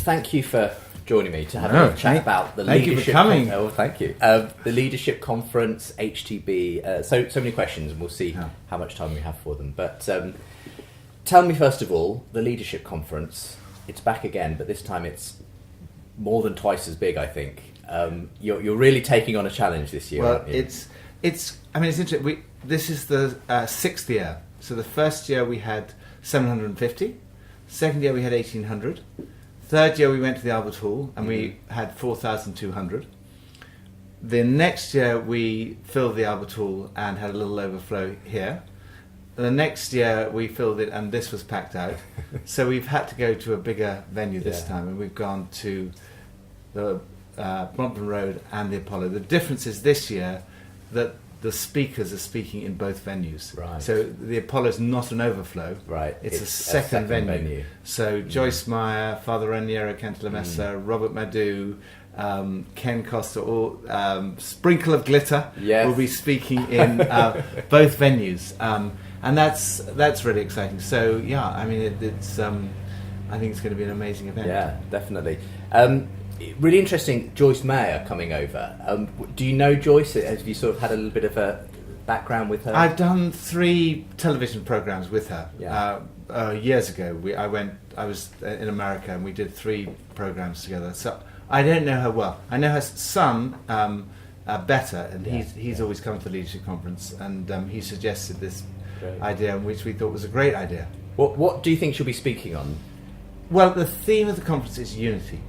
thank you for joining me to have a chat about the leadership. leadership. Thank you for coming. Thank you. The leadership conference, HTB. So many questions, and we'll see how much time we have for them. But tell me first of all, the leadership conference. It's back again, but this time it's more than twice as big, I think. You're really taking on a challenge this year. Well, aren't you? it's interesting. This is the sixth year. So the first year we had 750. Second year we had 1,800. Third year we went to the Albert Hall and we had 4,200. The next year we filled the Albert Hall and had a little overflow here. The next year we filled it and this was packed out. So we've had to go to a bigger venue this time, and we've gone to the Brompton Road and the Apollo. The difference is this year that the speakers are speaking in both venues. Right. So the Apollo is not an overflow. Right. It's a second venue. So Joyce Meyer, Father Raniero, Cantalamessa, Robert Madu, Ken Costa, all sprinkle of glitter will be speaking in both venues, and that's really exciting. So I mean it's I think it's going to be an amazing event. Yeah, definitely. Really interesting, Joyce Meyer coming over. Do you know Joyce? Have you sort of had a little bit of a background with her? I've done 3 television programs with her. Years ago, I was in America and we did 3 programs together. So I don't know her well. I know her son better, and he's always come to the leadership conference, and he suggested this idea, which we thought was a great idea. What do you think she'll be speaking on? Well, the theme of the conference is unity.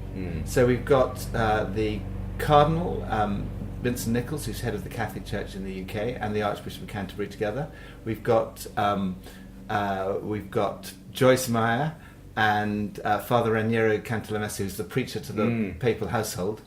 So we've got the Cardinal, Vincent Nichols, who's head of the Catholic Church in the UK, and the Archbishop of Canterbury together. We've got Joyce Meyer and Father Raniero Cantalamessa, who's the preacher to the papal household.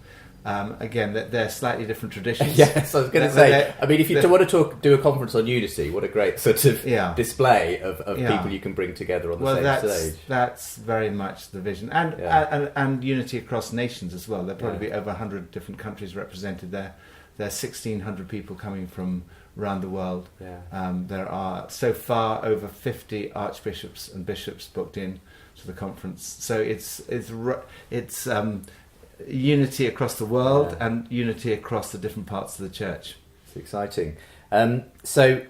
Again, they're slightly different traditions. Yes, I was going to say. I mean, if you want to do a conference on unity, what a great sort of display of people you can bring together on the same stage. That's very much the vision, and unity across nations as well. There'll probably be over 100 different countries represented there. There are 1,600 people coming from around the world. There are so far over 50 archbishops and bishops booked in to the conference. So it's unity across the world and unity across the different parts of the church. It's exciting. So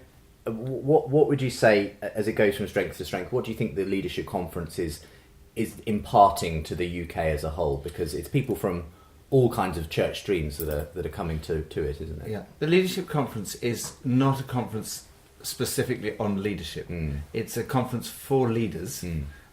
what would you say, as it goes from strength to strength, what do you think the leadership conference is imparting to the UK as a whole? Because it's people from all kinds of church streams that are coming to it, isn't it? Yeah, the leadership conference is not a conference specifically on leadership. It's a conference for leaders.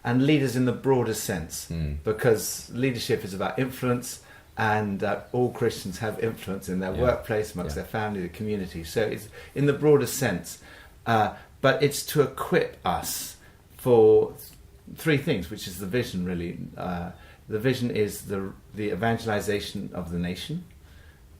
And leaders in the broadest sense, because leadership is about influence, and all Christians have influence in their workplace, amongst their family, the community. So it's in the broadest sense, but it's to equip us for 3 things, which is the vision really. The vision is the evangelization of the nation,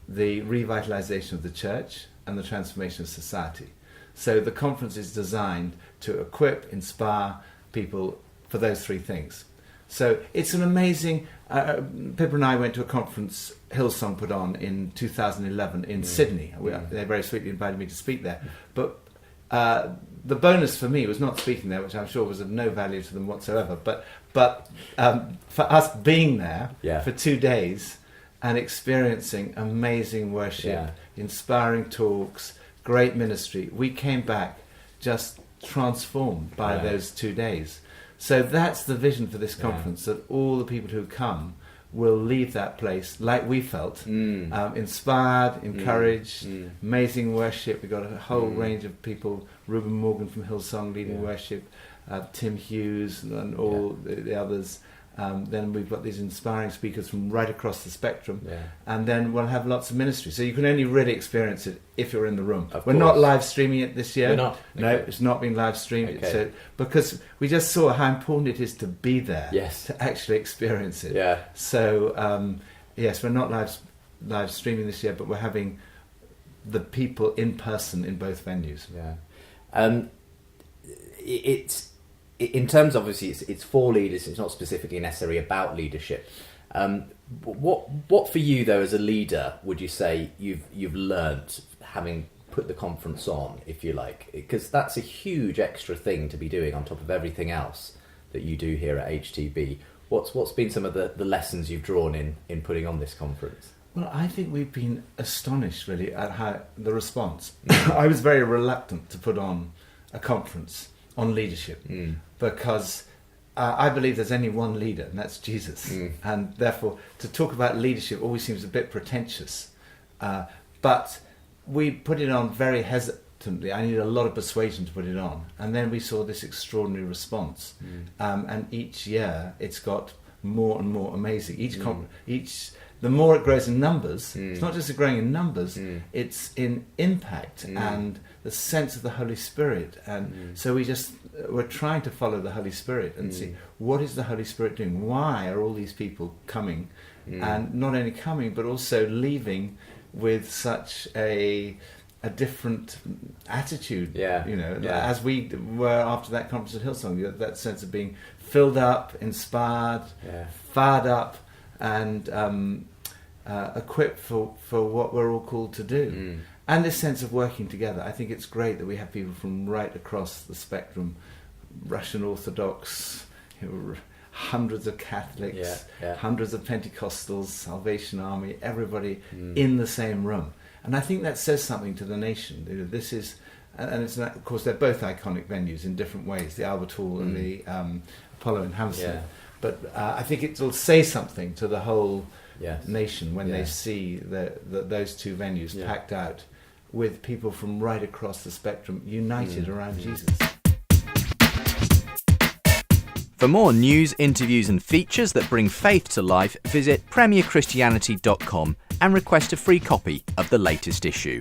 the revitalization of the church, and the transformation of society. So the conference is designed to equip, inspire people for those 3 things. So it's an amazing... Pippa and I went to a conference Hillsong put on in 2011 in Sydney. They very sweetly invited me to speak there. But the bonus for me was not speaking there, which I'm sure was of no value to them whatsoever, but for us being there for 2 days and experiencing amazing worship, inspiring talks, great ministry, we came back just transformed by those 2 days. So that's the vision for this conference, that all the people who come will leave that place like we felt, inspired, encouraged, amazing worship. We've got a whole range of people, Reuben Morgan from Hillsong leading worship, Tim Hughes and all the others. Then we've got these inspiring speakers from right across the spectrum, and then we'll have lots of ministry. So you can only really experience it if you're in the room. We're not live streaming it this year. We're not? No, it's not being live streamed. So, because we just saw how important it is to be there, to actually experience it. So yes, we're not live streaming this year, but we're having the people in person in both venues. It's in terms, obviously, it's for leaders. It's not specifically necessarily about leadership. What for you though, as a leader, would you say you've learnt having put the conference on, if you like? Because that's a huge extra thing to be doing on top of everything else that you do here at HTB. What's been some of the lessons you've drawn in putting on this conference? Well, I think we've been astonished really at how the response. I was very reluctant to put on a conference on leadership because I believe there's only one leader, and that's Jesus. And therefore, to talk about leadership always seems a bit pretentious. But we put it on very hesitantly. I needed a lot of persuasion to put it on. And then we saw this extraordinary response. And each year, it's got more and more amazing. The more it grows in numbers, it's not just growing in numbers, it's in impact and the sense of the Holy Spirit. And so we're trying to follow the Holy Spirit and see, what is the Holy Spirit doing? Why are all these people coming? And not only coming, but also leaving with such a different attitude, as we were after that conference at Hillsong, that sense of being filled up, inspired, fired up, and equipped for what we're all called to do. And this sense of working together. I think it's great that we have people from right across the spectrum, Russian Orthodox, hundreds of Catholics, hundreds of Pentecostals, Salvation Army, everybody in the same room. And I think that says something to the nation. This is, and it's not, of course, they're both iconic venues in different ways, the Albert Hall and the Apollo in Hammersmith. But I think it will say something to the whole nation when they see those two venues packed out with people from right across the spectrum united around Jesus. For more news, interviews and features that bring faith to life, visit premierchristianity.com and request a free copy of the latest issue.